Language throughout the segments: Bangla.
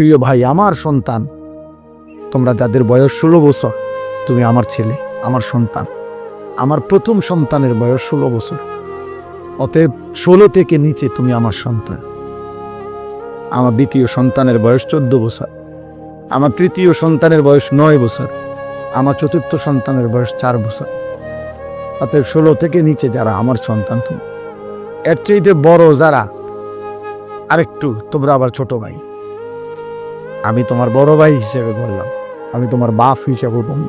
প্রিয় ভাই, আমার সন্তান, তোমরা যাদের বয়স 16 বছর, তুমি আমার ছেলে, আমার সন্তান। আমার প্রথম সন্তানের বয়স 16 বছর, অতএব 16 থেকে নিচে তুমি আমার সন্তান। আমার দ্বিতীয় সন্তানের বয়স 14 বছর, আমার তৃতীয় সন্তানের বয়স 9 বছর, আমার চতুর্থ সন্তানের বয়স 4 বছর। অতএব 16 থেকে নিচে যারা আমার সন্তান, তুমি এর চাইতে বড় যারা আরেকটু, তোমরা আবার ছোট ভাই। আমি তোমার বড় ভাই হিসেবে বললাম, আমি তোমার বাপ হিসেবে বললাম।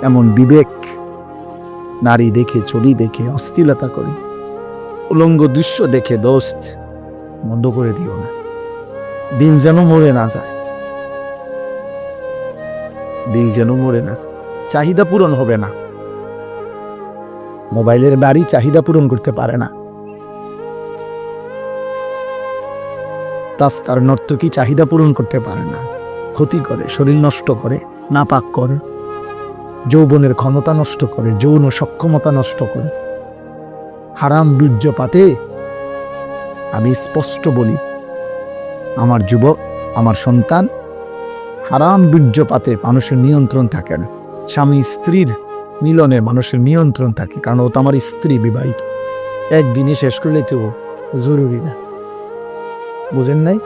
এমন বিবেক, নারী দেখে, চুরি দেখে অশ্লীলতা করে, উলঙ্গ দৃশ্য দেখে দোস্ত বন্ধ করে দিও না। দিন যেন মরে না যায়, দিল যেন মরে না যায়। চাহিদা পূরণ হবে না। মোবাইলের বাড়ি চাহিদা পূরণ করতে পারে না। রাস্তার নর্তকী চাহিদা পূরণ করতে পারে না, ক্ষতি করে, শরীর নষ্ট করে, নাপাক করে, যৌবনের ক্ষমতা নষ্ট করে, যৌন সক্ষমতা নষ্ট করে। হারাম বীর্যপাতে আমি স্পষ্ট বলি, আমার যুবক, আমার সন্তান, হারাম বীর্যপাতে মানুষের নিয়ন্ত্রণ থাকে না। স্বামী স্ত্রীর মিলনে মানুষের নিয়ন্ত্রণ থাকে, কারণ ও তো আমার স্ত্রী, বিবাহিত। একদিনে শেষ করলে তো জরুরি না, বুঝেন নাই?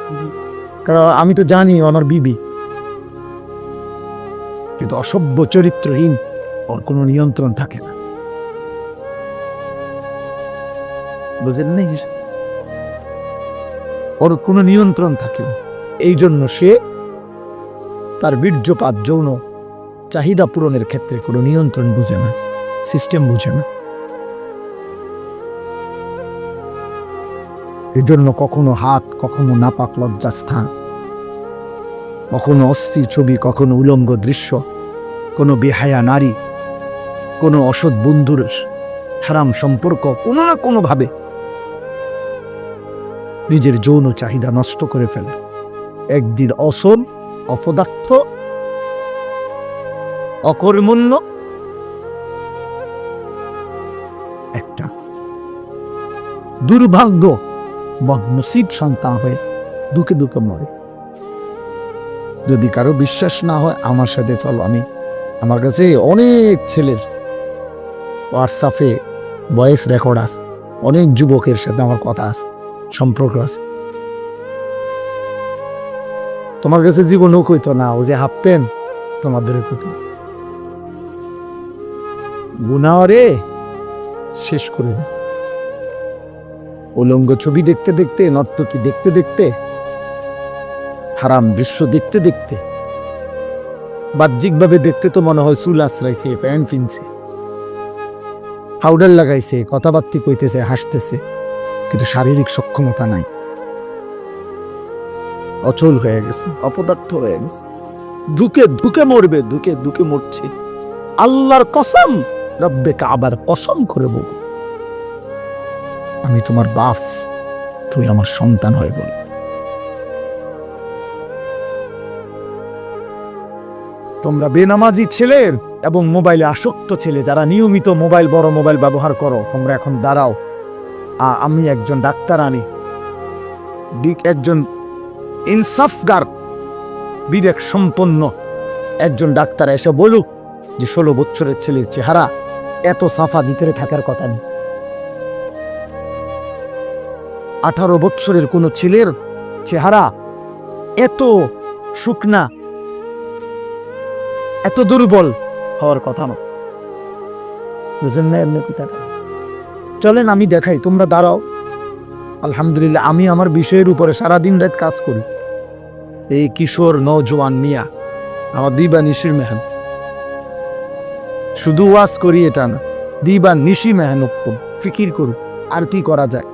কারণ আমি তো জানি আমার বিবি, কিন্তু অসভ্য চরিত্রহীন, ওর কোনো নিয়ন্ত্রণ থাকে না, বুঝেন নাই? ওর কোনো নিয়ন্ত্রণ থাকে না। এই জন্য সে তার বীর্যপাত, যৌন চাহিদা পূরণের ক্ষেত্রে কোনো নিয়ন্ত্রণ বুঝে না, সিস্টেম বুঝে না। এই জন্য কখনো হাত, কখনো নাপাক লজ্জাস্থান, কখনো অস্থির ছবি, কখনো উলঙ্গ দৃশ্য, কোনো বেহায়া নারী, কোনো অসৎ বন্ধুর হারাম সম্পর্ক, কোনো না কোনো ভাবে নিজের যৌন চাহিদা নষ্ট করে ফেলে। একদিন অসল, অপদার্থ, অকর্মণ্য একটা দুর্ভাগ্য বদনসিব সন্তান হয়ে দুঃখে দুঃখে মরে। যদি কারো বিশ্বাস না হয়, আমার সাথে চলো। আমার কাছে অনেক ছেলের হোয়াটসঅ্যাপে ভয়েস রেকর্ড আছে, অনেক যুবকের সাথে আমার কথা আছে, সম্পর্ক আছে। তোমার কাছে জীবনও কইতো না, ও যে হাফ প্যান্ট তোমাদের কইতো গুনাহরে শেষ করে গেছে। উলঙ্গ ছবি দেখতে দেখতে, নর্তকী দেখতে দেখতে, হারাম দৃশ্য দেখতে দেখতে, বাহ্যিকভাবে দেখতে তো মনে হয় চুল আশ্রাইছে, ফ্যান ফিনছে, পাউডার লাগাইছে, কথাবার্তা কইতেছে, হাসতেছে, কিন্তু শারীরিক সক্ষমতা নাই, অচল হয়ে গেছে, অপদার্থ হয়ে গেছে। দুঃখে দুঃখে মরবে, দুঃখে দুঃখে মরছে। আল্লাহর কসম, রব্বে কাবার কসম করে বল, আমি তোমার বাপ, তুই আমার সন্তান হয়ে বল। তোমরা বেনামাজি ছেলের এবং মোবাইলে আসক্ত ছেলে, যারা নিয়মিত মোবাইল, বড় মোবাইল ব্যবহার করো, তোমরা এখন দাঁড়াও। আমি একজন ডাক্তার আনি, একজন ইনসাফগার, বিবেক সম্পন্ন একজন ডাক্তার এসে বলুক যে 16 বছরের ছেলের চেহারা এত সাফা ভিতরে থাকার কথা নেই। 18 বছরের কোন ছেলের চেহারা এত শুকনা, এত দুর্বল হওয়ার কথা না, বুঝেন না? এমনি কথাটা চলেন আমি দেখাই, তোমরা দাঁড়াও। আলহামদুলিল্লাহ, আমি আমার বিষয়ের উপরে সারাদিন রাত কাজ করি। এই কিশোর নওজোয়ান মিয়া আমার দিবা নিশির মেহনত, শুধু ওয়াজ করি এটা না, দিবা নিশি মেহনত করুন, ফিকির করুন আর কি করা যায়।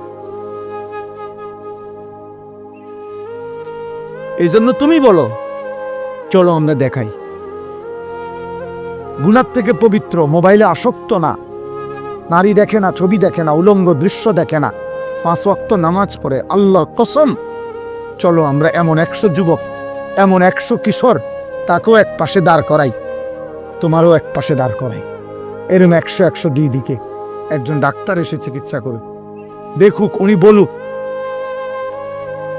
এই জন্য তুমি বলো, চলো আমরা দেখাই। গুনার থেকে পবিত্র, মোবাইলে আসক্ত না, নারী দেখে না, ছবি দেখে না, উলঙ্গ দৃশ্য দেখে না, 5 ওয়াক্ত নামাজ পড়ে, আল্লাহর কসম। চলো আমরা এমন 100 যুবক, এমন 100 কিশোর, তাকেও এক পাশে দাঁড় করাই, তোমারও এক পাশে দাঁড় করাই। এরকম 100 দুই দিকে একজন ডাক্তার এসে চিকিৎসা করুক, দেখুক, উনি বলুক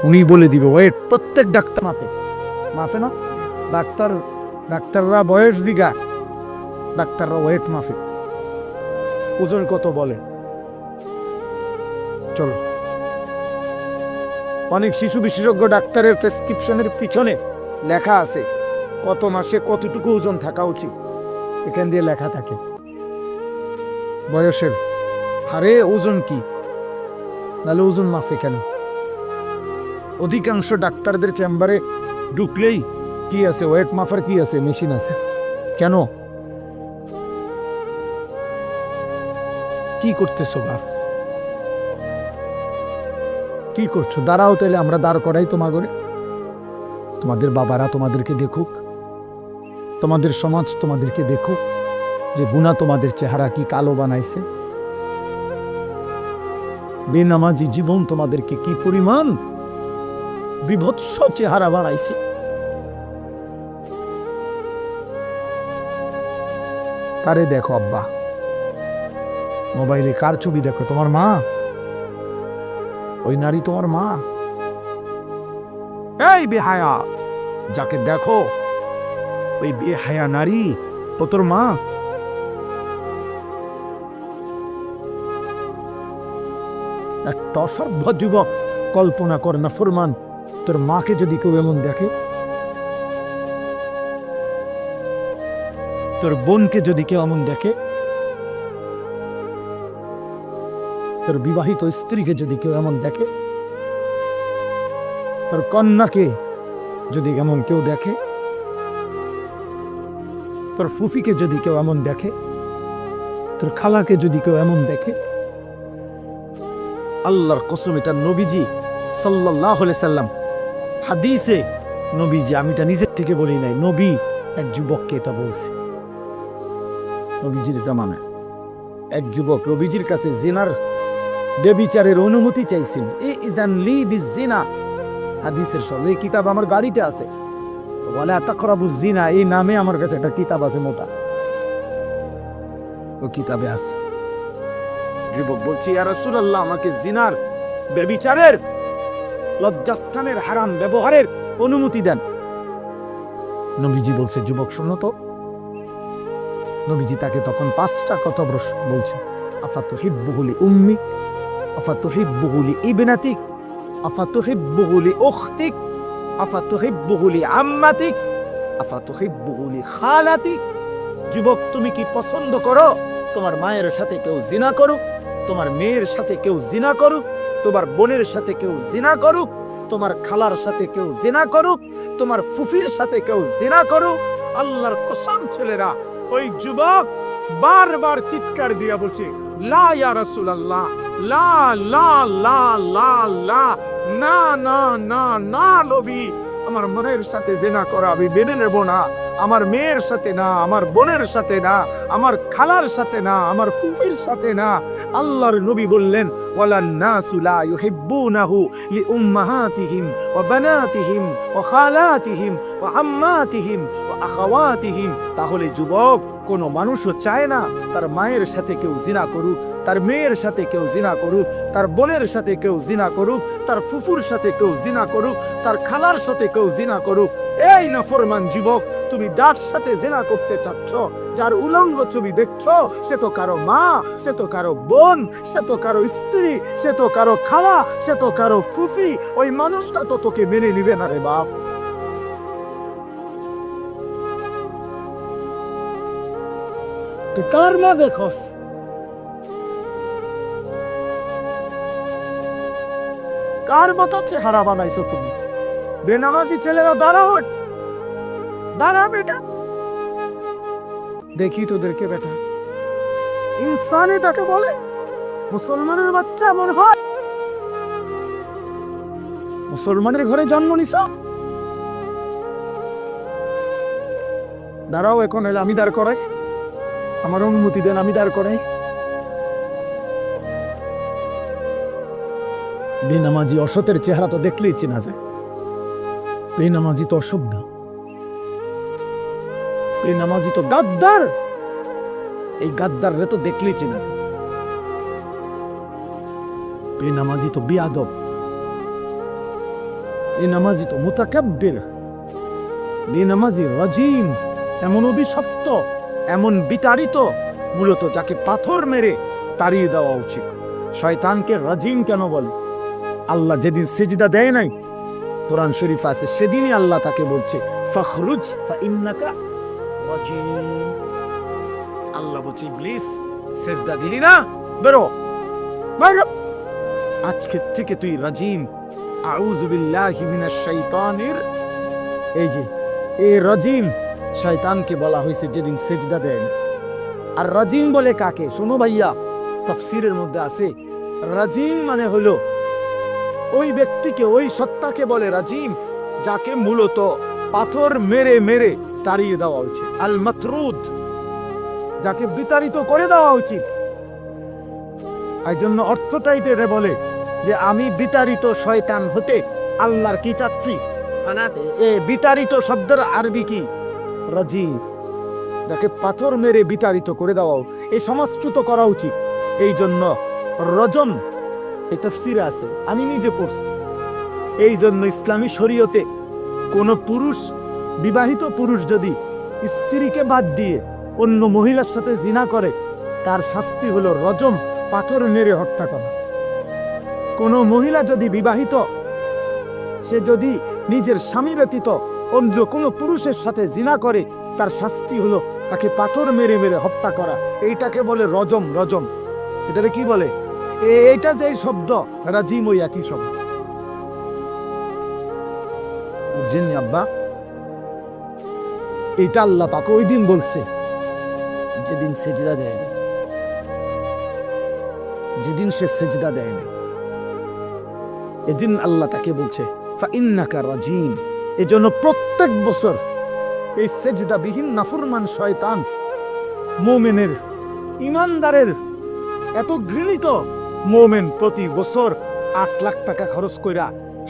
উনি বলে দিবে ওয়েট। প্রত্যেক ডাক্তার মাফে মাফে না, ডাক্তাররা বয়স জিগা, ডাক্তাররা ওয়েট মাফে, ওজন কত বলে। চলো, অনেক শিশু বিশেষজ্ঞ ডাক্তারের প্রেসক্রিপশনের পিছনে লেখা আছে কত মাসে কতটুকু ওজন থাকা উচিত, এখান দিয়ে লেখা থাকে বয়সের হারে ওজন কি, নাহলে ওজন মাফে কেন? অধিকাংশ ডাক্তারদের চেম্বারে ঢুকলেই কি আছে, ওয়েট মাফার কি আছে, মেশিন আছে। কেন? কি করতেছো বাপ, কি করছো? দাঁড়াও, তাহলে আমরা দাঁড় করাই তোমাগরে। তোমাদের বাবারা তোমাদেরকে দেখুক, তোমাদের সমাজ তোমাদেরকে দেখুক যে গুনাহ তোমাদের চেহারা কি কালো বানাইছে। বেনামাজি জীবন তোমাদেরকে কি পরিমাণ বিভৎস চেহারা বানাইছে। কারে দেখো আব্বা? মোবাইলে কার ছবি দেখো? তোমার মা? ওই নারী তোমার মা? এই বেহায়া, যাকে দেখো ওই বেহায়া নারী ও তোর মা? একটা অসভ্য যুবক কল্পনা করে না ফরমান, তোর মাকে যদি কেউ এমন দেখে, তোর বোনকে যদি কেউ এমন দেখে, তোর বিবাহিত স্ত্রীকে যদি কেউ এমন দেখে, তোর কন্যাকে যদি এমন কেউ দেখে, তোর ফুফিকে যদি কেউ এমন দেখে, তোর খালাকে যদি কেউ এমন দেখে, আল্লাহর কসম, এটা নবীজি সাল্লাল্লাহু আলাইহি সাল্লাম হাদিসে, নবীজি, আমি এটা নিজের থেকে বলি নাই, নবী এক যুবককে এটা বলছে। নবীজির জামানায় এক যুবক নবীজির কাছে জিনার বেবিচারের অনুমতি চাইছিল। ইজান লি বিজিনা, হাদিসের সব এই কিতাব আমার গাড়িতে আছে, ওয়ালা তাকরাবুজ জিনা, এই নামে আমার কাছে একটা কিতাব আছে মোটা, ও কিতাবে আছে। যুবক বলছি, ইয়া রাসূলুল্লাহ, আমাকে জিনার বেবিচারের লজ্জাস্থানের হারাম ব্যবহারের অনুমতি দেন। নবীজি বলছে, যুবক শোনো তো। নবীজি তাকে তখন 5টা কথা বলছে, আফাতুহিব্বুহু লি উম্মিক, আফাতুহিব্বুহু লি ইবনাতিক, আফাতুহিব্বুহু লি উখতিক, আফাতুহিব্বুহু লি আম্মাতিক, আফাতুহিব্বুহু লি খালাতিক। যুবক, তুমি কি পছন্দ করো তোমার মায়ের সাথে কেউ জিনা করুক, তোমার মেয়ের সাথে কেউ জিনা করুক, তোমার বোনের সাথে কেউ জিনা করুক, তোমার খালার সাথে কেউ জিনা করুক, তোমার ফুফির সাথে কেউ জিনা করুক? আল্লাহর কসম ছেলেরা, ওই যুবক বারবার চিৎকার দিয়া বলছে, লা ইয়া রাসূলুল্লাহ, লা লা লা লা লা, না না না না নবী, আমার মনের সাথে জিনা করা আমি মেনে নেব না। আমার মেয়ের সাথে না, আমার বোনের সাথে না, আমার খালার সাথে না, আমার ফুফির সাথে না। আল্লাহর নবী বললেন, ওয়ালান নাসু লা ইউহিব্বুনাহু লিউম্মাহাতিহিম ওয়া বানাতিহিম ওয়া খালাতিহিম ওয়া আম্মাতিহিম ওয়া আখাওয়াতিহিম। তাহলে যুবক, কোনো মানুষও চায় না তার মায়ের সাথে কেউ জিনা করুক, তার মেয়ের সাথে কেউ জিনা করুক, তার বোনের সাথে কেউ জিনা করুক, তার ফুফুর সাথে কেউ জিনা করুক, তার খালার সাথে কেউ জিনা করুক। এই নাফরমান যুবক, তুমি যার সাথে জিনা করতে চাচ্ছ, যার উলঙ্গ ছবি দেখছো, সে তো কারো মা, সে তো কারো বোন, সে তো কারো স্ত্রী, সে তো কারো খালা, সে তো কারো ফুফি। ওই মানুষটা তো তোকে মেনে নিবে না রে বাপ। কার মা দেখোস? কার মতো চেহারা বানাইছো তুমি? বেনামাজি ছেলেরা দাঁড়াও, দাঁড়া বেটা, দেখি তোদেরকে বেটা। ইনসান এটাকে বলে? মুসলমানের বাচ্চা এমন হয়? মুসলমানের ঘরে জন্ম নিছ? দাঁড়াও, এখন এলে আমি দাঁড় করাই, আমার অনুমতি দেন, আমি দাঁড় করাই। বেনামাজি অসতের চেহারা তো দেখলেই চেনা যায়। বেনামাজি তো অসভ্য, বেনামাজি তো গাদ্দার, এই গাদ্দার রে তো দেখলেই চেনা যায়। বেনামাজি তো বিয়াদব, বেনামাজি তো মুতাকাব্বির, বেনামাজি রাজিম, এমন অভিশপ্ত, এমন বিতাড়িত, মূলত যাকে পাথর মেরে তাড়িয়ে দেওয়া উচিত। শয়তানকে রাজিম কেন বলে? আল্লাহ যেদিন সেজদা দেয় নাই, কোরআন শরীফ আছে, সেদিনই আল্লাহ তাকে বলছে ফখরুজ ফাইন্নাকা রাজিম। আল্লাহ বলছে ইবলিস সেজদা দিলি না, বেরো, বেরো, আজকে থেকে তুই রাজিম। আউযু বিল্লাহি মিনাশ শাইতানির, এই যে এই রাজিম শয়তানকে বলা হয়েছে যেদিন সেজদা দেয় না। আর রাজিম বলে কাকে? শোনো ভাইয়া, তাফসীরের মধ্যে আছে রাজিম মানে হলো ওই ব্যক্তিকে, ওই সত্তাকে বলে রাজিম যাকে মূলত পাথর মেরে মেরে তাড়িয়ে দেওয়া উচিত। আল মাতরুদ, যাকে বিতাড়িত করে দেওয়া উচিত। এই জন্য অর্থটাই রে বলে যে আমি বিতাড়িত শয়তান হতে আল্লাহর কি চাচ্ছি? এ বিতাড়িত শব্দের আরবি কি? রাজিম, যাকে পাথর মেরে বিতাড়িত করে দেওয়া, এই সমাজচ্যুত করা উচিত। এই জন্য রজম এই তাফসীরে আছে, আমি নিজে পড়ছি। এই জন্য ইসলামী শরীয়তে কোন পুরুষ, বিবাহিত পুরুষ যদি স্ত্রীকে বাদ দিয়ে অন্য মহিলার সাথে জিনা করে, তার শাস্তি হলো রজম, পাথর মেরে হত্যা করা। কোন মহিলা যদি বিবাহিত, সে যদি নিজের স্বামী ব্যতীত অন্য কোন পুরুষের সাথে জিনা করে, তার শাস্তি হলো তাকে পাথর মেরে মেরে হত্যা করা। এইটাকে বলে রজম। রজম এটাকে কি বলে? এইটা যে শব্দ রাজিম, ওই একই শব্দ। বুঝছেন আব্বা? এইটা আল্লাহ পাক ওই দিন বলছে যেদিন সেজদা দেয়নি, যেদিন সে সেজদা দেয়নি, এদিন আল্লাহ তাকে বলছে ফাইন্নাকা রাজিম। এজন্য প্রত্যেক বছর এই সেজদাবিহীন নাফরমান শয়তান মুমিনের, ইমানদারের, এত ঘৃণিত মুমিন প্রতি বছর 8 লাখ টাকা খরচ কইরা,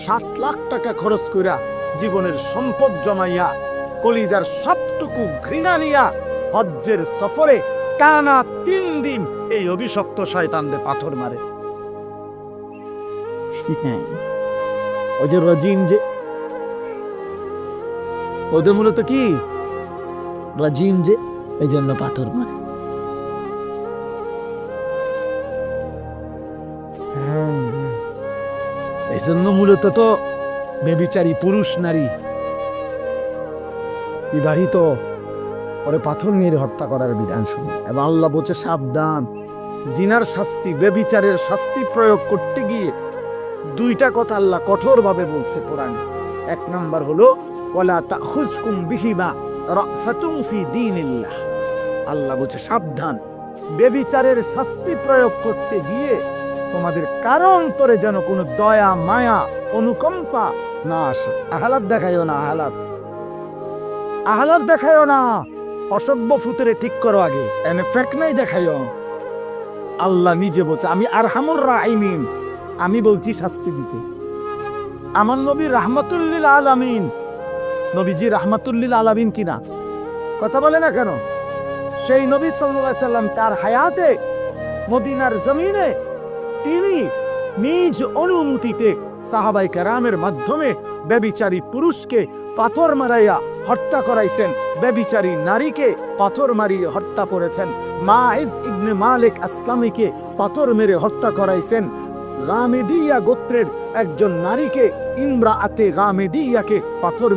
7 লাখ টাকা খরচ কইরা, জীবনের সম্পদ জমাইয়া, কলিজার সবটুকু ঘৃণা নিয়া হজ্জের সফরে টানা 3 দিন এই অভিশপ্ত শয়তানদের পাথর মারে। ওই যে রাজিম, যে ওদের মূলত কি রাজিম, যে এই জন্য পাথর মারে। এই জন্য মূলত তো বেবিচারী পুরুষ নারী বিবাহিত পরে পাথর মেরে হত্যা করার বিধান শুনি। এবং আল্লাহ বলছে সাবধান, জিনার শাস্তি, বেবিচারের শাস্তি প্রয়োগ করতে গিয়ে 2টা কথা আল্লাহ কঠোরভাবে বলছে কোরআনে। 1 নাম্বার হলো ওয়ালা তাখুজকুম বিহিমা রাফাতুন ফি দীনিল্লাহ। আল্লাহ বলছে সাবধান, বেবিচারের শাস্তি প্রয়োগ করতে গিয়ে তোমাদের কারো অন্তরে যেন কোনো দয়া, মায়া, অনুকম্পা না আসে। আহালাত দেখাইও না, আহালাত দেখাইও না, অসভ্য ফুতরে ঠিক করো আগে, এনে ফেক নাই দেখাইও। আল্লাহ নিজে বলছে আমি আরহামুর রাহিমিন, আমি বলছি শাস্তি দিতে। আমার নবী রাহমাতুল আলামিন, নবীজি রাহমাতুল আলামিন কিনা? কথা বলে না কেন? সেই নবী সাল্লাল্লাহু আলাইহি সাল্লাম তার হায়াতে মদিনার জমিনে তিনি নিজ অনুমতিতে সাহাবায়ে কেরামের মাধ্যমে ব্যভিচারী পুরুষকে পাথর মারাইয়া হত্যা করাইছেন, ব্যভিচারী নারীকে পাথর মারিয়ে হত্যা করেছেন, মাইজ ইবনে মালিক আসলামীকে পাথর মেরে হত্যা করাইছেন, গামেদিয়া গোত্রের একজন নারীকে, ইমরাআতে গামেদিয়াকে পাথর